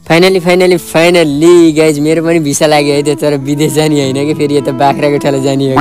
Finally guys मेरो पनि visa लाग्यो है त तर विदेश जाने हैन कि फेरि यता बाख्राकोटाले जाने हो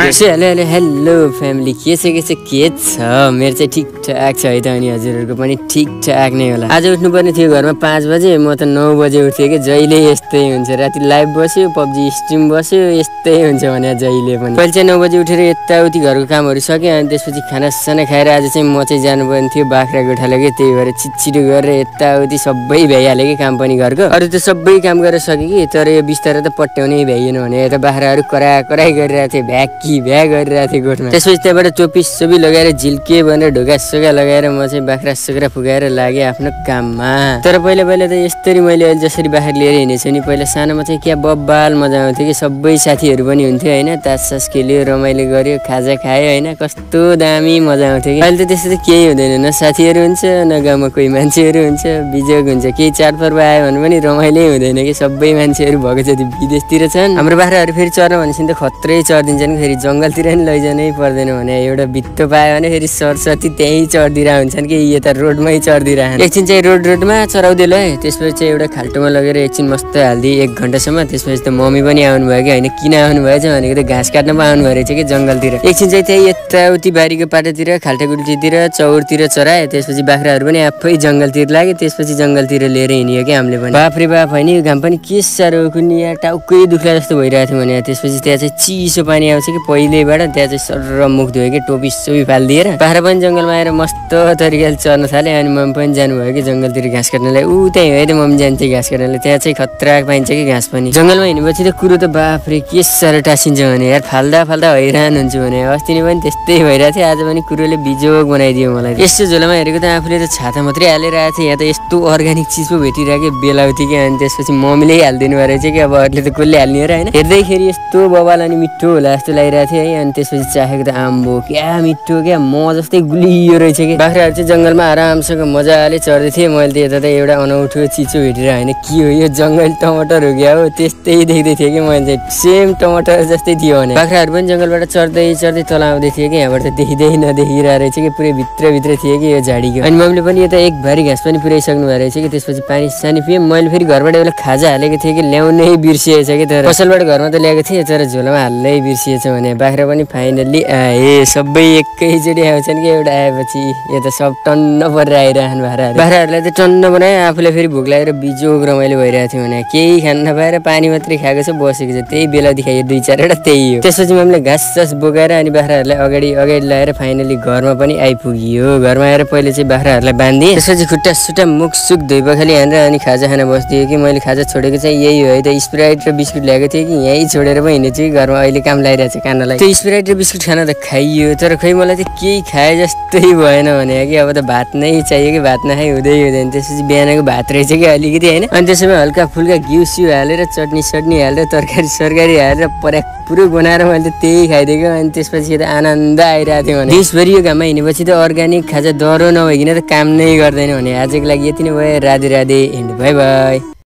हेलो फ्यामिली के छ मेरो चाहिँ ठिकठाक छ है त अनि हजुरहरुको पनि ठिकठाक नै होला। आज उठ्नु पर्ने थियो घरमा 5 बजे म त 9 बजे उठे के जहिले यस्तै हुन्छ राति लाइभ बस्यो पबजी स्ट्रिम बस्यो यस्तै हुन्छ भने जहिले पनि पहिले चाहिँ 9 बजे उठेर यताउति घरको कामहरु सके अनि त्यसपछि खानासाना खाएर आज चाहिँ म चाहिँ जानु पर्ने थियो बाख्राकोटाले के त्यही भएर छिटछिटो गरेर यताउति सबै भइहाल्यो कि काम पनि घरको अरु त सबै काम गरेर सके कि तर यो बिस्तारै त पट्याउनै भ्याइएन भने यता बाख्राहरु कराई गरिरहेको थिए भ्याकी भ्या गरिरहेको थिए गोठमा। त्यसपछि त्यहाँबाट टोपी सोपी लगाएर झिल्के भनेर ढोका सोका लगाएर म चाहिँ बाख्रा सुक्रा फुकाएर लागे आफ्नो काममा। तर पहिला त यस्तरी मैले अहिले जसरी बाख्रा लिएर हिँडेछु नि पहिला सानोमा चाहिँ क्या बब्बाल मजा आउँथ्यो कि सबै साथीहरु पनि हुन्थ्यो हैन तास खेल्यो रमाइलो गर्यो खाजा खायो हैन कस्तो दामी मजा आउँथ्यो कि अहिले त त्यस्तो त केही हुँदैन न साथीहरु हुन्छ न गाउँमा कोही मान्छेहरु हुन्छ बिजोग हुन्छ केही चाडपर्व आयो भने पनि रमाइलै हुँदैन कि सबै मान्छेहरु भएको जति विदेशतिर छन्। हाम्रो बाख्राहरु फेरि चर्न भनेपछि त खत्रै चर्दिन्छन् फेरि जंगलतिर नि लैजानै पर्दैन भने एउटा भित्तो पायो भने फेरि सरसती त्यही चर्दिरा हुन्छन् कि यता रोडमै चर्दिराहन्। एकछिन चाहिँ रोडमा चराउँदै ल त्यसपछि चाहिँ एउटा खाल्टोमा लगेर एकछिन मस्त हाल्दिए 1 घण्टासम्म। त्यसपछि त मम्मी पनि आउनु भयो कि हैन किन आउनु भएछ भनेको त घाँस काट्न पो आउनु भएछ कि जंगलतिर। एकछिन चाहिँ त्यही यताउति बारीको पाटातिर खाल्टाकुल्टीतिर चौरतिर चराए त्यसपछि बाख्राहरु पनि आफै जंगलतिर लागे त्यसपछि जंगलतिर लिएर हिँडियो कि हामीले पनि। बाफ रे बाफ हैन यो घाम पनि के साह्रो कुनी यार टाउकै दुख्ला जस्तो भइरहेको थियो भने त्यसपछि त्यहाँ चाहिँ चिसो पानी आउँछ कि पहिलेबाट त्यहाँ चाहिँ सरर मुख धोयो कि टोपी सोपी फालिदिएर बाख्रा पनि जंगलमा आएर मस्त तरिकाले चर्न थाले अनि मम्मी पनि जानुभयो कि जंगलतिर घाँस काट्नलाई ऊ त्यही हो है त मम्मी जान्छ घाँस काट्नलाई त्यहाँ चाहिँ खतरा पाइन्छ कि घाँस पनि। जंगलमा हिँडेपछि त कुरो त बाफ रे के साह्रो टाँसिन्छ भने यार फाल्दा हैरान हुन्छु भने अस्ति नै पनि त्यस्तै भइरहेको थियो आज पनि कुरोले बिजोग बनाइदियो मलाई। यस्तो झोलामा हेरेको त आफूले त छाता मात्रै हालेर आएको थियो यहाँ त यस्तो अर्ग्यानिक चिज पो भेटिरहेको बेलाउती कि अनि त्यसपछि मम्मीले हालिदिनु भएर चाहिँ कि अब अरूले त कसले हाल्ने हो र हैन हेर्दैखेरि यस्तो बबाल अनि मिठो होला जस्तो लागिरहेको थियो है। अनि त्यसपछि चाहेको त आम्बो क्या मिठो क्या म जस्तै गुलियो रहेछ कि बाख्राहरु चाहिँ जंगलमा आरामसँग मजाले चढ्दै थिए मैले त यता त एउटा अनौठो चिचो भेटेर हैन के हो यो जंगल टमाटर हो क्या हो त्यस्तै देख्दै थिए कि मैले चाहिँ सेम टमाटर जस्तै थियो भने बाख्राहरु पनि जंगलबाट चढ्दै तल आउँदै थिए कि यहाँबाट त देखिँदै नदेखिरहेको रहेछ कि पुरै भित्र थिए कि यो झाडीको। अनि मम्मीले पनि यता एक भारी घाँस पनि पुर्याइसक्नु भएको रहेछ कि त्यसपछि पानी सानी पिएँ मैले फेरि घरबाट एउटा खाजा हालेको थिएँ कि ल्याउनै बिर्सिएछ कि तर पसलबाट घरमा त ल्याएको थिएँ तर झोलामा हाल्नै बिर्सिएछ भने बाख्रा पनि फाइनल्ली आए सबै एकैचोटि आउँछन् कि एउटा आएपछि यो त सब टन्न परेर आइरहन् बाख्राहरुलाई त टन्न बनाए आफूलाई फेरि भोक लागेर बिजोग रमाइलो भइरहेको थियो भने केही खान नपाएर पानी मात्रै खाएको छ बसेको छ त्यही बेला देखायो 2-4 त्यही हो। त्यसपछि मम्मीले घाँस सास बोकाएर अनि बाख्राहरुलाई अगाडि लगाएर फाइनली घरमा पनि आइपुग्यो। घरमा आएर पहिले चाहिँ बाख्राहरुलाई बान्दिए त्यसपछि खुट्टा सुट्टा मुख सुक धोइ बखाली हानेर अनि खाजा खान बस्दियो कि मैले खाजा छोडेको चाहिँ यही हो है त स्प्राइट र बिस्कुट ल्याएको थिएँ कि यही छोडेर पो हिँडेछु कि घरमा अहिले काम लागिरहेछ खानालाई। त्यो स्प्राइट र बिस्कुट खाना त खाइयो तर खै मलाई त केही खाए जस्तै भएन भने कि अब त भात नै चाहियो कि भात नखाइ हुँदैन। त्यसपछि बिहानको भात रहेछ कि अलिकति हैन अनि त्यसैमा हल्का फुल्का घिउ सिउ हालेर चटनी हालेर तरकारी हालेर पर्याक पुरो बनाएर मैले त त्यही खाइदिएको अनि त्यसपछि त आनन्द आइरहेको थियो भने देशभरि यो घाममा हिँडेपछि त अर्ग्यानिक खाजा डह्रो नभइकन त काम नै गर्दैन भने आजको लागि यति नै भयो। Radhe Radhe and bye bye.